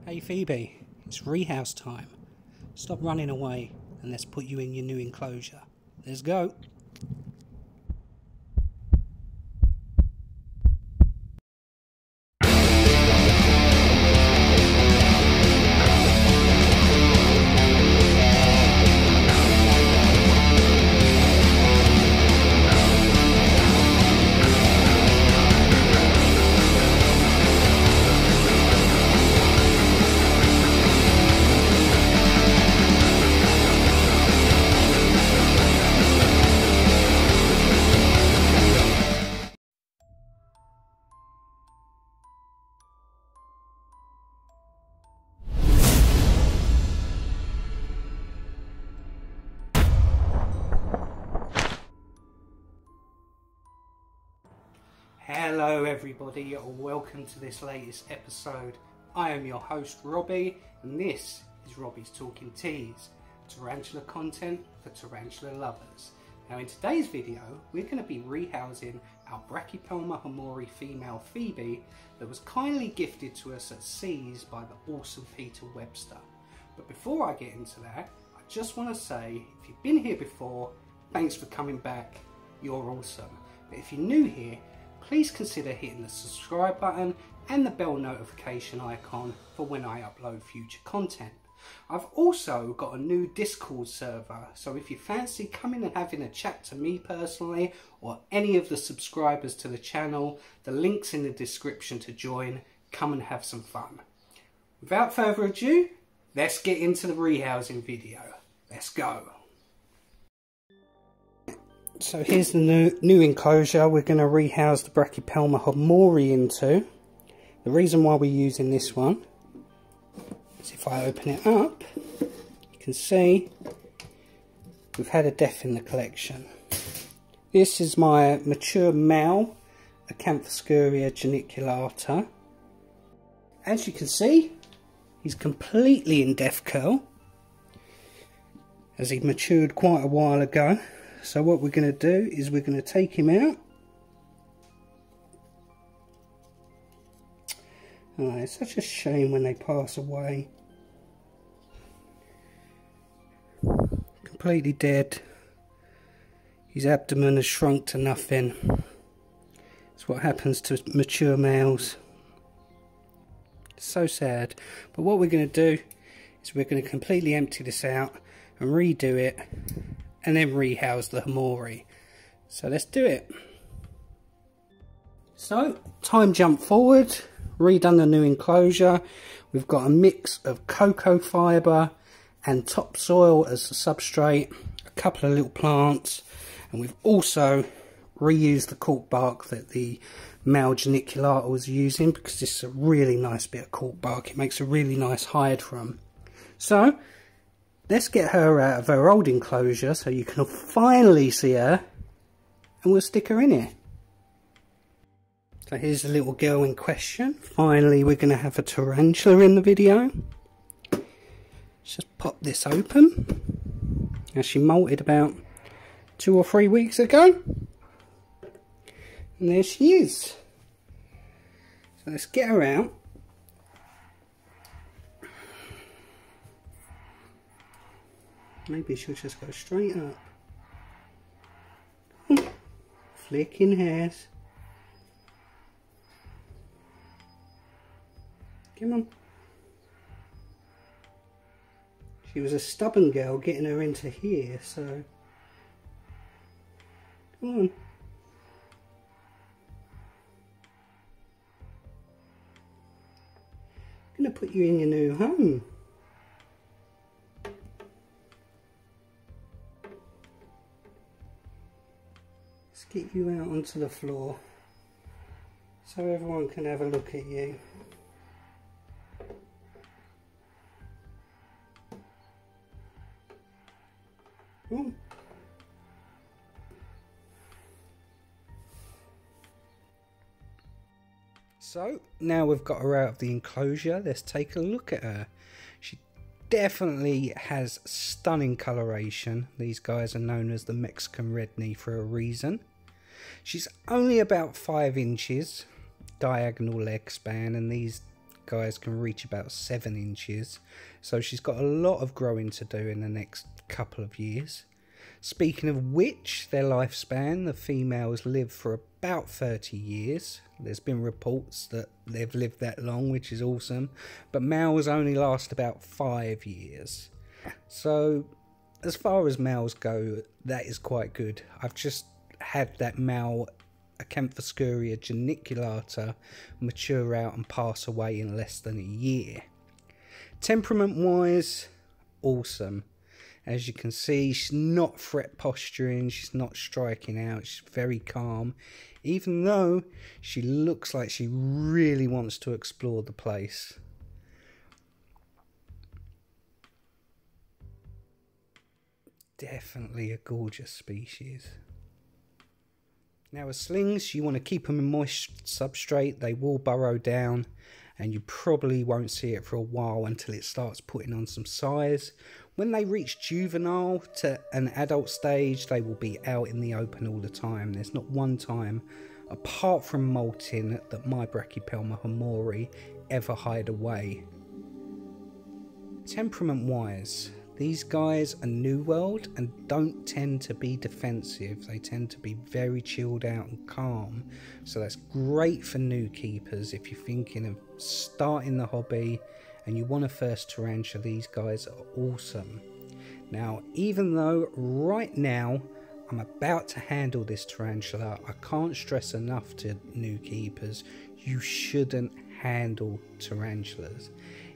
Hey Phoebe, it's Rehouse time. Stop running away and let's put you in your new enclosure. Let's go. Hello everybody, welcome to this latest episode. I am your host Robbie and this is Robbie's Talking Teas, tarantula content for tarantula lovers. Now in today's video we're going to be rehousing our Brachypelma Hamorri female Phoebe that was kindly gifted to us at Seas by the awesome Peter Webster. But before I get into that, I just want to say if you've been here before, thanks for coming back, you're awesome. But if you're new here, please consider hitting the subscribe button and the bell notification icon for when I upload future content. I've also got a new Discord server, so if you fancy coming and having a chat to me personally or any of the subscribers to the channel, the link's in the description to join. Come and have some fun. Without further ado, let's get into the rehousing video. Let's go. So here's the new enclosure we're going to rehouse the Brachypelma Hamorri into. The reason why we're using this one is if I open it up, you can see we've had a death in the collection. This is my mature male, Acanthoscurria geniculata. As you can see, he's completely in death curl, as he matured quite a while ago. So what we're going to do is we're going to take him out. Oh, it's such a shame when they pass away. Completely dead. His abdomen has shrunk to nothing. It's what happens to mature males. It's so sad. But what we're going to do is we're going to completely empty this out and redo it, and then rehouse the Hamorri. So let's do it. So, time jump forward, redone the new enclosure. We've got a mix of cocoa fibre and topsoil as the substrate, a couple of little plants, and we've also reused the cork bark that the male geniculata was using, because this is a really nice bit of cork bark. It makes a really nice hide from. So, let's get her out of her old enclosure so you can finally see her, and we'll stick her in here. So here's the little girl in question. Finally we're going to have a tarantula in the video. Let's just pop this open. Now she molted about 2 or 3 weeks ago. And there she is. So let's get her out. Maybe she'll just go straight up. Flicking hairs. Come on. She was a stubborn girl getting her into here, so come on. I'm gonna put you in your new home. Get you out onto the floor so everyone can have a look at you. Ooh. So now we've got her out of the enclosure, let's take a look at her. She definitely has stunning coloration. These guys are known as the Mexican red knee for a reason. She's only about 5 inches diagonal leg span, and these guys can reach about 7 inches, so she's got a lot of growing to do in the next couple of years. Speaking of which, their lifespan, the females live for about 30 years. There's been reports that they've lived that long, which is awesome, but males only last about 5 years. So as far as males go, that is quite good. I've just had that male Acanthoscurria geniculata mature out and pass away in less than a year. Temperament wise, awesome. As you can see, she's not threat posturing, she's not striking out, she's very calm, even though she looks like she really wants to explore the place. Definitely a gorgeous species. Now, as slings, you want to keep them in moist substrate. They will burrow down, and you probably won't see it for a while until it starts putting on some size. When they reach juvenile to an adult stage, they will be out in the open all the time. There's not one time, apart from molting, that my Brachypelma Hamorri ever hide away. Temperament wise, these guys are New World and don't tend to be defensive. They tend to be very chilled out and calm. So that's great for new keepers if you're thinking of starting the hobby and you want a first tarantula. These guys are awesome. Now, even though right now I'm about to handle this tarantula, I can't stress enough to new keepers, you shouldn't handle tarantulas.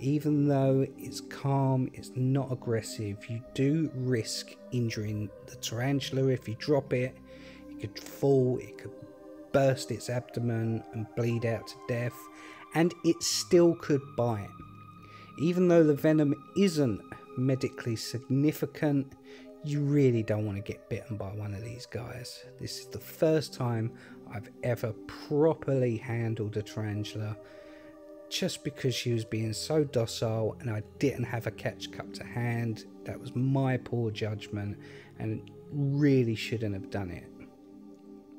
Even though it's calm, it's not aggressive, you do risk injuring the tarantula. If you drop it, it could fall, it could burst its abdomen and bleed out to death, and it still could bite. Even though the venom isn't medically significant, you really don't want to get bitten by one of these guys. This is the first time I've ever properly handled a tarantula, just because she was being so docile and I didn't have a catch cup to hand. That was my poor judgment and really shouldn't have done it.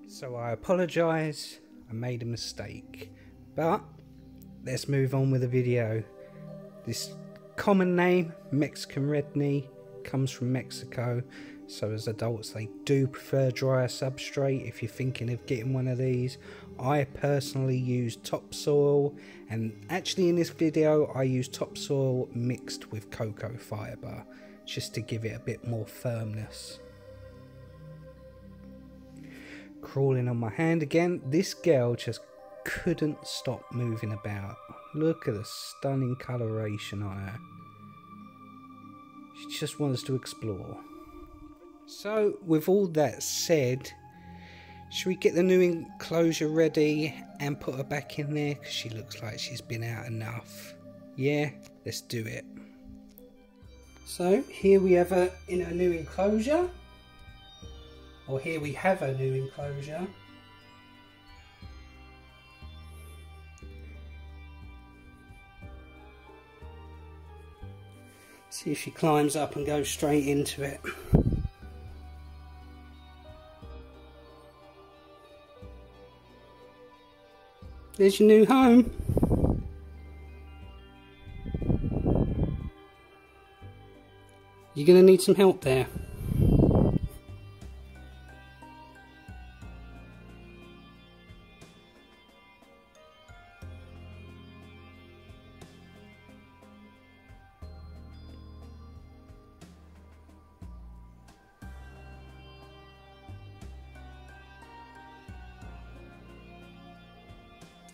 So I apologise, I made a mistake. But let's move on with the video. This common name, Mexican red knee, comes from Mexico, so as adults they do prefer drier substrate. If you're thinking of getting one of these, I personally use topsoil, and actually in this video I use topsoil mixed with cocoa fibre just to give it a bit more firmness. Crawling on my hand again, this girl just couldn't stop moving about. Look at the stunning coloration on her. She just wants to explore. So with all that said, should we get the new enclosure ready and put her back in there, because she looks like she's been out enough? Yeah, let's do it. So here we have her in her new enclosure, or here we have her new enclosure. See if she climbs up and goes straight into it. There's your new home. You're going to need some help there.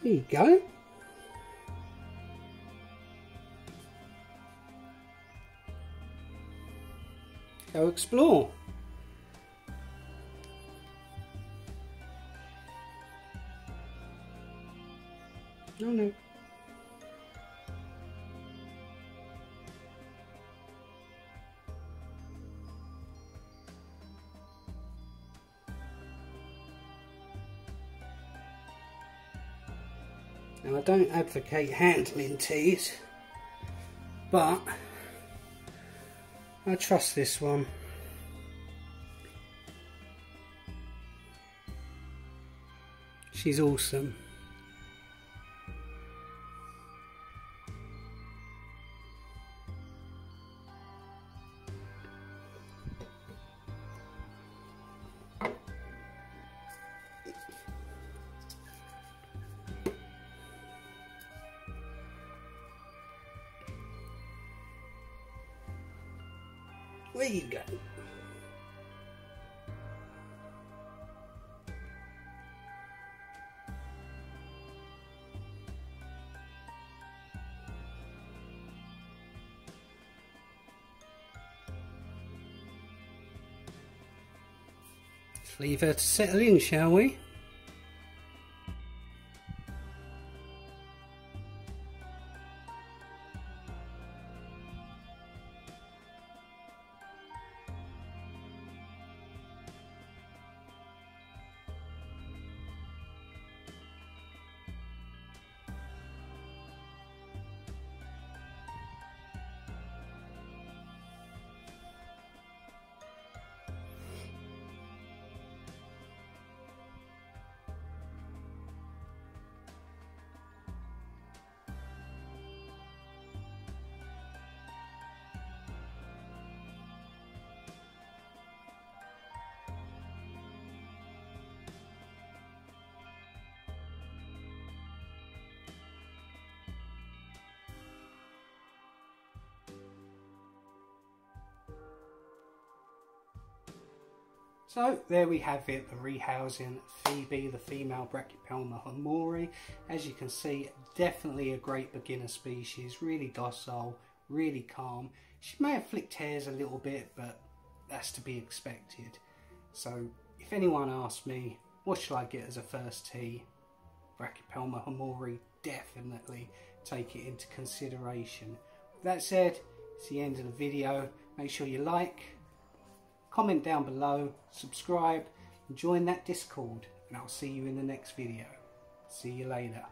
There you go. Go explore. Oh no. Now I don't advocate handling teas, but I trust this one. She's awesome. There you go. Let's leave her to settle in, shall we? So there we have it, the rehousing Phoebe, the female Brachypelma Hamorri. As you can see, definitely a great beginner species, really docile, really calm. She may have flicked hairs a little bit, but that's to be expected. So if anyone asks me, what should I get as a first tee? Brachypelma Hamorri, definitely take it into consideration. With that said, it's the end of the video. Make sure you like, comment down below, subscribe and join that Discord, and I'll see you in the next video. See you later.